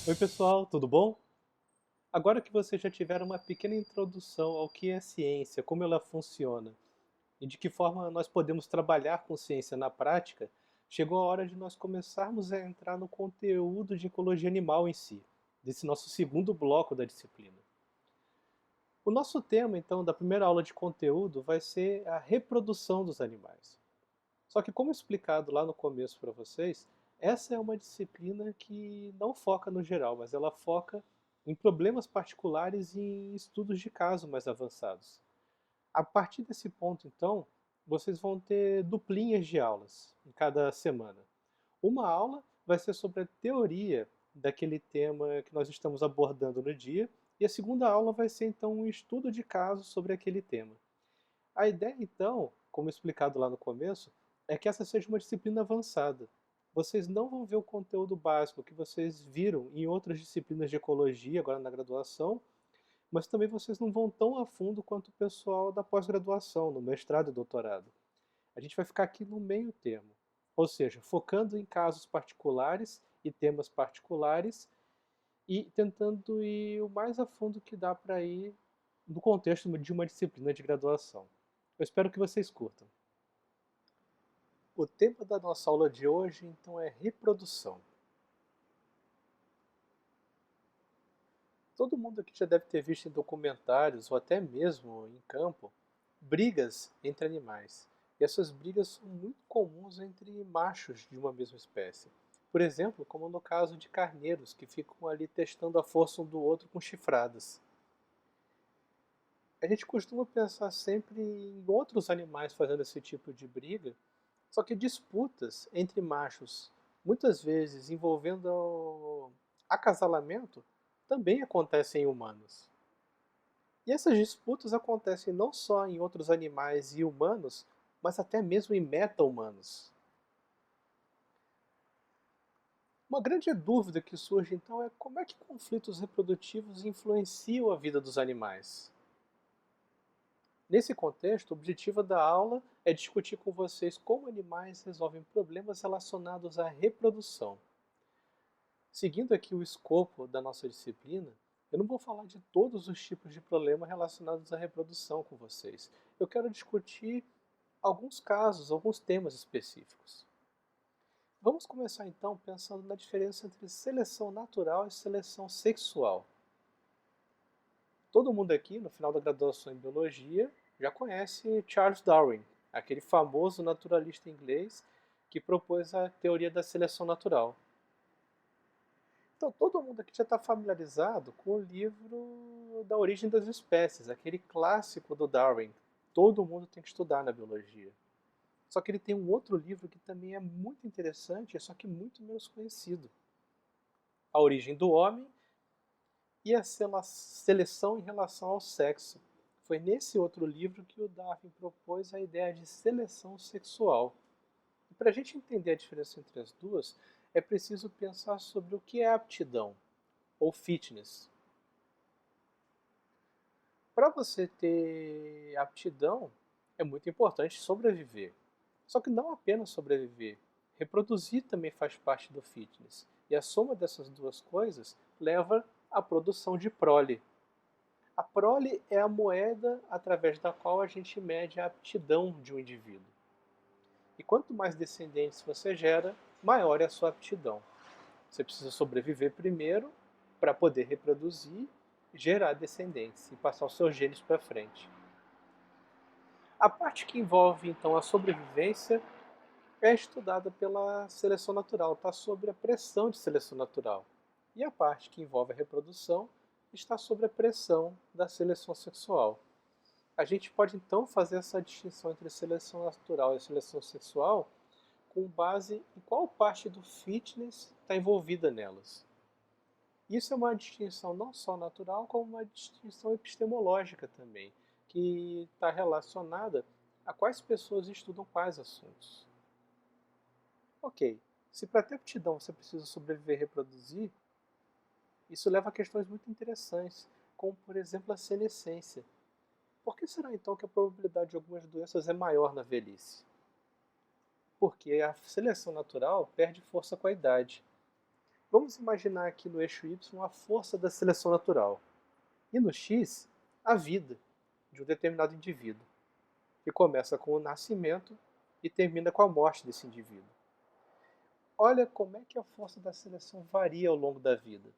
Oi, pessoal, tudo bom? Agora que vocês já tiveram uma pequena introdução ao que é ciência, como ela funciona e de que forma nós podemos trabalhar com ciência na prática, chegou a hora de nós começarmos a entrar no conteúdo de ecologia animal em si, desse nosso segundo bloco da disciplina. O nosso tema, então, da primeira aula de conteúdo vai ser a reprodução dos animais. Só que, como explicado lá no começo para vocês, essa é uma disciplina que não foca no geral, mas ela foca em problemas particulares e em estudos de caso mais avançados. A partir desse ponto, então, vocês vão ter duplinhas de aulas em cada semana. Uma aula vai ser sobre a teoria daquele tema que nós estamos abordando no dia, e a segunda aula vai ser então um estudo de caso sobre aquele tema. A ideia, então, como explicado lá no começo, é que essa seja uma disciplina avançada. Vocês não vão ver o conteúdo básico que vocês viram em outras disciplinas de ecologia, agora na graduação, mas também vocês não vão tão a fundo quanto o pessoal da pós-graduação, no mestrado e doutorado. A gente vai ficar aqui no meio termo, ou seja, focando em casos particulares e temas particulares e tentando ir o mais a fundo que dá para ir no contexto de uma disciplina de graduação. Eu espero que vocês curtam. O tema da nossa aula de hoje, então, é reprodução. Todo mundo aqui já deve ter visto em documentários ou até mesmo em campo brigas entre animais. E essas brigas são muito comuns entre machos de uma mesma espécie. Por exemplo, como no caso de carneiros que ficam ali testando a força um do outro com chifradas. A gente costuma pensar sempre em outros animais fazendo esse tipo de briga, só que disputas entre machos, muitas vezes envolvendo o acasalamento, também acontecem em humanos. E essas disputas acontecem não só em outros animais e humanos, mas até mesmo em meta-humanos. Uma grande dúvida que surge então é como é que conflitos reprodutivos influenciam a vida dos animais. Nesse contexto, o objetivo da aula é discutir com vocês como animais resolvem problemas relacionados à reprodução. Seguindo aqui o escopo da nossa disciplina, eu não vou falar de todos os tipos de problema relacionados à reprodução com vocês. Eu quero discutir alguns casos, alguns temas específicos. Vamos começar então pensando na diferença entre seleção natural e seleção sexual. Todo mundo aqui, no final da graduação em biologia, já conhece Charles Darwin, aquele famoso naturalista inglês que propôs a teoria da seleção natural. Então, todo mundo aqui já está familiarizado com o livro Da Origem das Espécies, aquele clássico do Darwin. Todo mundo tem que estudar na biologia. Só que ele tem um outro livro que também é muito interessante, só que muito menos conhecido. A Origem do Homem e a Seleção em Relação ao Sexo. Foi nesse outro livro que o Darwin propôs a ideia de seleção sexual. E para a gente entender a diferença entre as duas, é preciso pensar sobre o que é aptidão, ou fitness. Para você ter aptidão, é muito importante sobreviver. Só que não apenas sobreviver, reproduzir também faz parte do fitness. E a soma dessas duas coisas leva à produção de prole. A prole é a moeda através da qual a gente mede a aptidão de um indivíduo. E quanto mais descendentes você gera, maior é a sua aptidão. Você precisa sobreviver primeiro para poder reproduzir, gerar descendentes e passar os seus genes para frente. A parte que envolve então a sobrevivência é estudada pela seleção natural, está sob a pressão de seleção natural. E a parte que envolve a reprodução está sob a pressão da seleção sexual. A gente pode então fazer essa distinção entre seleção natural e seleção sexual com base em qual parte do fitness está envolvida nelas. Isso é uma distinção não só natural, como uma distinção epistemológica também, que está relacionada a quais pessoas estudam quais assuntos. Ok, se para ter aptidão você precisa sobreviver e reproduzir, isso leva a questões muito interessantes, como por exemplo a senescência. Por que será então que a probabilidade de algumas doenças é maior na velhice? Porque a seleção natural perde força com a idade. Vamos imaginar aqui no eixo Y a força da seleção natural e no X a vida de um determinado indivíduo, que começa com o nascimento e termina com a morte desse indivíduo. Olha como é que a força da seleção varia ao longo da vida.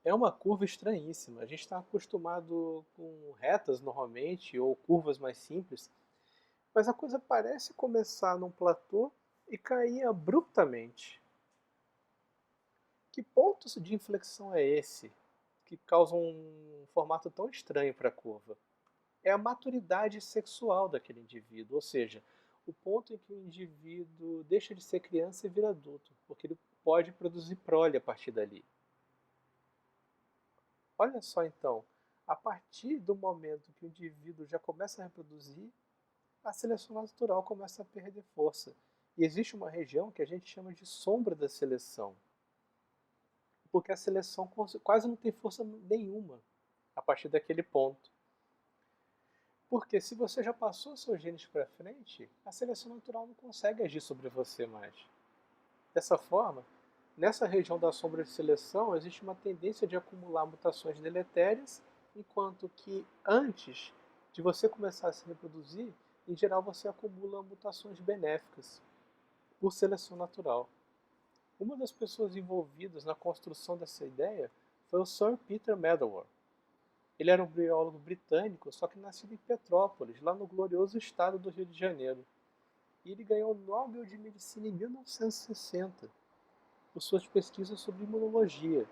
É uma curva estranhíssima. A gente está acostumado com retas normalmente, ou curvas mais simples, mas a coisa parece começar num platô e cair abruptamente. Que ponto de inflexão é esse que causa um formato tão estranho para a curva? É a maturidade sexual daquele indivíduo, ou seja, o ponto em que o indivíduo deixa de ser criança e vira adulto, porque ele pode produzir prole a partir dali. Olha só então, a partir do momento que o indivíduo já começa a reproduzir, a seleção natural começa a perder força. E existe uma região que a gente chama de sombra da seleção, porque a seleção quase não tem força nenhuma a partir daquele ponto. Porque se você já passou seus genes para frente, a seleção natural não consegue agir sobre você mais. Dessa forma, nessa região da sombra de seleção existe uma tendência de acumular mutações deletérias, enquanto que antes de você começar a se reproduzir, em geral você acumula mutações benéficas, por seleção natural. Uma das pessoas envolvidas na construção dessa ideia foi o Sir Peter Medawar. Ele era um biólogo britânico, só que nascido em Petrópolis, lá no glorioso estado do Rio de Janeiro. E ele ganhou o Nobel de Medicina em 1960 por suas pesquisas sobre imunologia.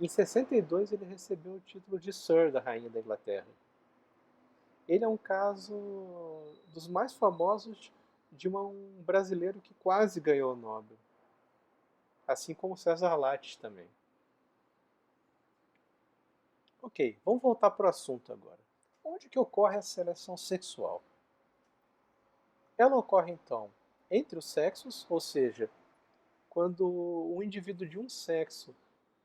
Em 62 ele recebeu o título de Sir da Rainha da Inglaterra. Ele é um caso dos mais famosos de um brasileiro que quase ganhou o Nobel, assim como César Lattes também. Ok, vamos voltar para o assunto agora. Onde que ocorre a seleção sexual? Ela ocorre então entre os sexos, ou seja, quando um indivíduo de um sexo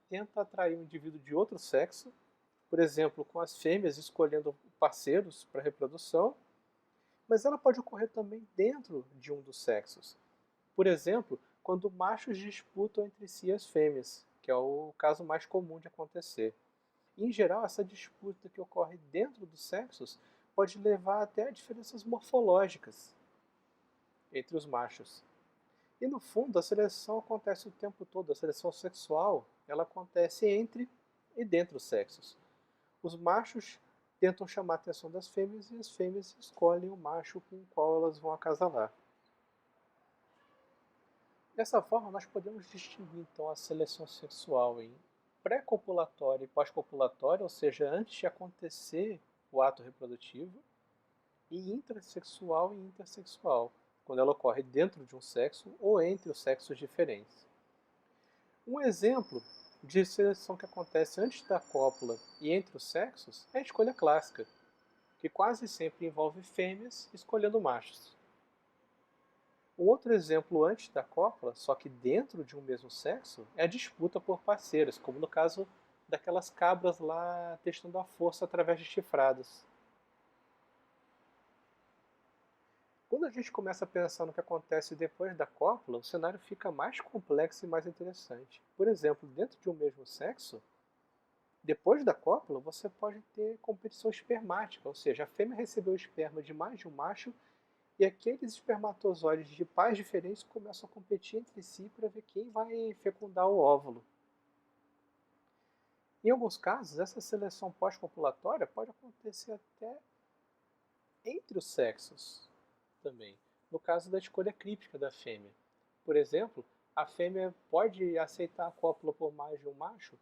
tenta atrair um indivíduo de outro sexo, por exemplo, com as fêmeas escolhendo parceiros para reprodução, mas ela pode ocorrer também dentro de um dos sexos. Por exemplo, quando machos disputam entre si as fêmeas, que é o caso mais comum de acontecer. Em geral, essa disputa que ocorre dentro dos sexos pode levar até a diferenças morfológicas entre os machos. E no fundo, a seleção acontece o tempo todo, a seleção sexual, ela acontece entre e dentro dos sexos. Os machos tentam chamar a atenção das fêmeas e as fêmeas escolhem o macho com o qual elas vão acasalar. Dessa forma, nós podemos distinguir então a seleção sexual em pré-copulatória e pós-copulatória, ou seja, antes de acontecer o ato reprodutivo, e intrasexual e intersexual, quando ela ocorre dentro de um sexo ou entre os sexos diferentes. Um exemplo de seleção que acontece antes da cópula e entre os sexos é a escolha clássica, que quase sempre envolve fêmeas escolhendo machos. Um outro exemplo antes da cópula, só que dentro de um mesmo sexo, é a disputa por parceiras, como no caso daquelas cabras lá testando a força através de chifradas. Quando a gente começa a pensar no que acontece depois da cópula, o cenário fica mais complexo e mais interessante. Por exemplo, dentro de um mesmo sexo, depois da cópula, você pode ter competição espermática, ou seja, a fêmea recebeu o esperma de mais de um macho e aqueles espermatozoides de pais diferentes começam a competir entre si para ver quem vai fecundar o óvulo. Em alguns casos, essa seleção pós-copulatória pode acontecer até entre os sexos também, no caso da escolha críptica da fêmea. Por exemplo, a fêmea pode aceitar a cópula por mais de um macho,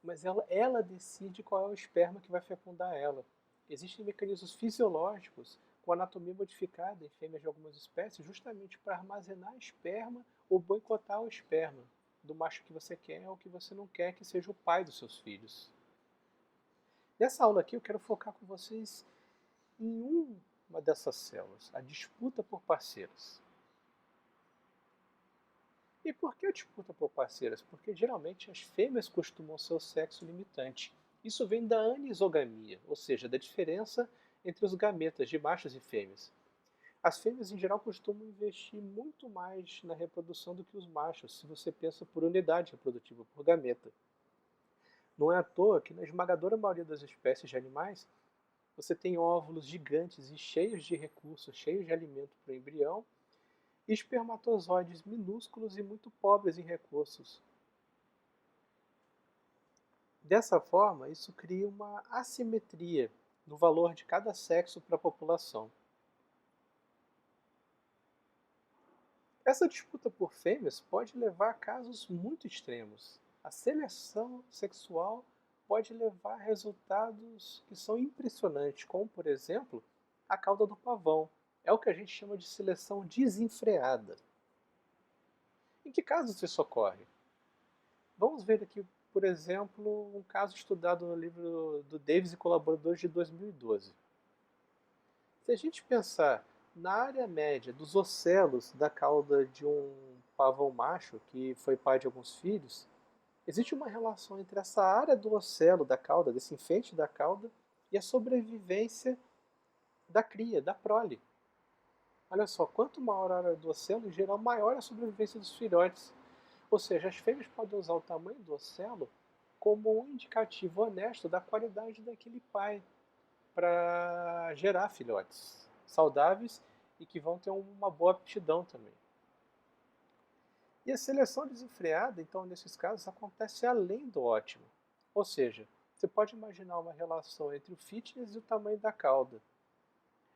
mas ela decide qual é o esperma que vai fecundar ela. Existem mecanismos fisiológicos com anatomia modificada em fêmeas de algumas espécies justamente para armazenar esperma ou boicotar o esperma do macho que você quer ou que você não quer que seja o pai dos seus filhos. Nessa aula aqui eu quero focar com vocês em uma dessas células, a disputa por parceiros. E por que a disputa por parceiras? Porque geralmente as fêmeas costumam ser o sexo limitante. Isso vem da anisogamia, ou seja, da diferença entre os gametas de machos e fêmeas. As fêmeas, em geral, costumam investir muito mais na reprodução do que os machos, se você pensa por unidade reprodutiva, por gameta. Não é à toa que, na esmagadora maioria das espécies de animais, você tem óvulos gigantes e cheios de recursos, cheios de alimento para o embrião, e espermatozoides minúsculos e muito pobres em recursos. Dessa forma, isso cria uma assimetria no valor de cada sexo para a população. Essa disputa por fêmeas pode levar a casos muito extremos. A seleção sexual pode levar a resultados que são impressionantes, como, por exemplo, a cauda do pavão. É o que a gente chama de seleção desenfreada. Em que casos isso ocorre? Vamos ver aqui, por exemplo, um caso estudado no livro do Davis e colaboradores de 2012. Se a gente pensar na área média dos ocelos da cauda de um pavão macho, que foi pai de alguns filhos, existe uma relação entre essa área do ocelo da cauda, desse enfeite da cauda, e a sobrevivência da cria, da prole. Olha só, quanto maior a área do ocelo, em geral, maior a sobrevivência dos filhotes. Ou seja, as fêmeas podem usar o tamanho do ocelo como um indicativo honesto da qualidade daquele pai para gerar filhotes saudáveis e que vão ter uma boa aptidão também. E a seleção desenfreada, então, nesses casos, acontece além do ótimo. Ou seja, você pode imaginar uma relação entre o fitness e o tamanho da cauda.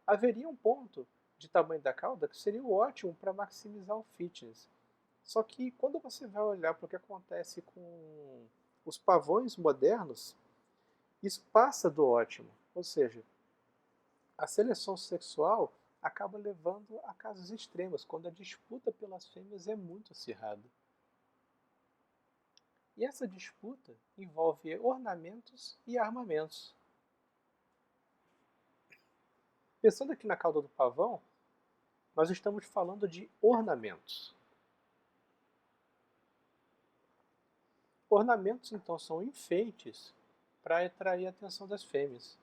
Haveria um ponto de tamanho da cauda que seria o ótimo para maximizar o fitness. Só que quando você vai olhar para o que acontece com os pavões modernos, isso passa do ótimo. Ou seja, a seleção sexual acaba levando a casos extremos, quando a disputa pelas fêmeas é muito acirrada. E essa disputa envolve ornamentos e armamentos. Pensando aqui na cauda do pavão, nós estamos falando de ornamentos. Ornamentos, então, são enfeites para atrair a atenção das fêmeas.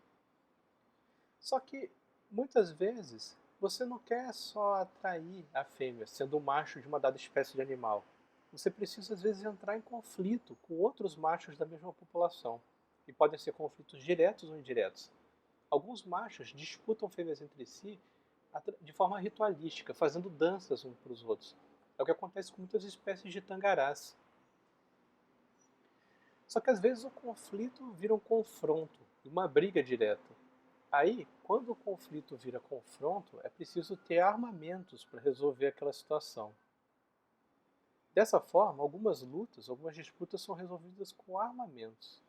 Só que, muitas vezes, você não quer só atrair a fêmea, sendo o macho de uma dada espécie de animal. Você precisa, às vezes, entrar em conflito com outros machos da mesma população. E podem ser conflitos diretos ou indiretos. Alguns machos disputam fêmeas entre si de forma ritualística, fazendo danças uns para os outros. É o que acontece com muitas espécies de tangarás. Só que às vezes o conflito vira um confronto, uma briga direta. Aí, quando o conflito vira confronto, é preciso ter armamentos para resolver aquela situação. Dessa forma, algumas lutas, algumas disputas são resolvidas com armamentos.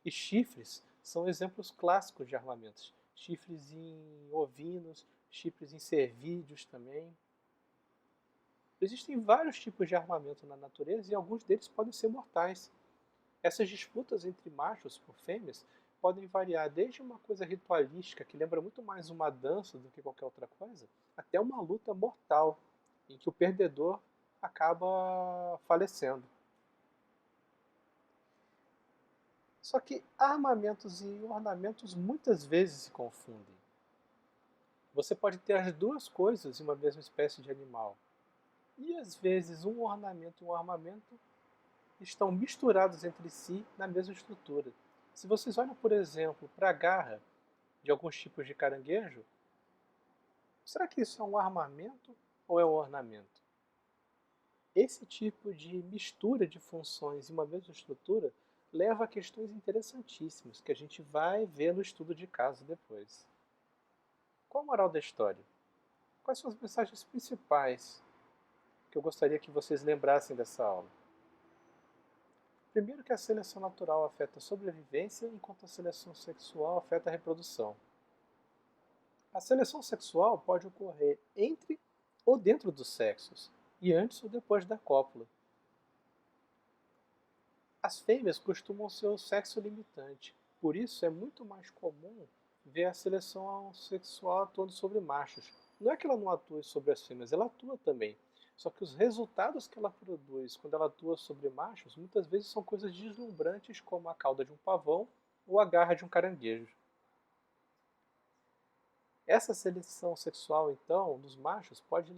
E chifres são exemplos clássicos de armamentos. Chifres em ovinos, chifres em cervídeos também. Existem vários tipos de armamento na natureza e alguns deles podem ser mortais. Essas disputas entre machos por fêmeas podem variar desde uma coisa ritualística, que lembra muito mais uma dança do que qualquer outra coisa, até uma luta mortal, em que o perdedor acaba falecendo. Só que armamentos e ornamentos muitas vezes se confundem. Você pode ter as duas coisas em uma mesma espécie de animal. E às vezes um ornamento e um armamento estão misturados entre si na mesma estrutura. Se vocês olham, por exemplo, para a garra de alguns tipos de caranguejo, será que isso é um armamento ou é um ornamento? Esse tipo de mistura de funções em uma mesma estrutura leva a questões interessantíssimas que a gente vai ver no estudo de caso depois. Qual a moral da história? Quais são as mensagens principais que eu gostaria que vocês lembrassem dessa aula? Primeiro, que a seleção natural afeta a sobrevivência, enquanto a seleção sexual afeta a reprodução. A seleção sexual pode ocorrer entre ou dentro dos sexos, e antes ou depois da cópula. As fêmeas costumam ser o sexo limitante, por isso é muito mais comum ver a seleção sexual atuando sobre machos. Não é que ela não atue sobre as fêmeas, ela atua também. Só que os resultados que ela produz quando ela atua sobre machos muitas vezes são coisas deslumbrantes, como a cauda de um pavão ou a garra de um caranguejo. Essa seleção sexual, então, dos machos pode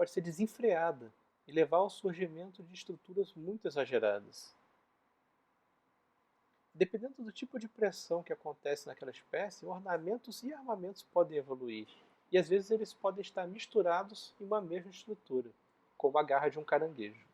ser desenfreada e levar ao surgimento de estruturas muito exageradas. Dependendo do tipo de pressão que acontece naquela espécie, ornamentos e armamentos podem evoluir, e às vezes eles podem estar misturados em uma mesma estrutura, como a garra de um caranguejo.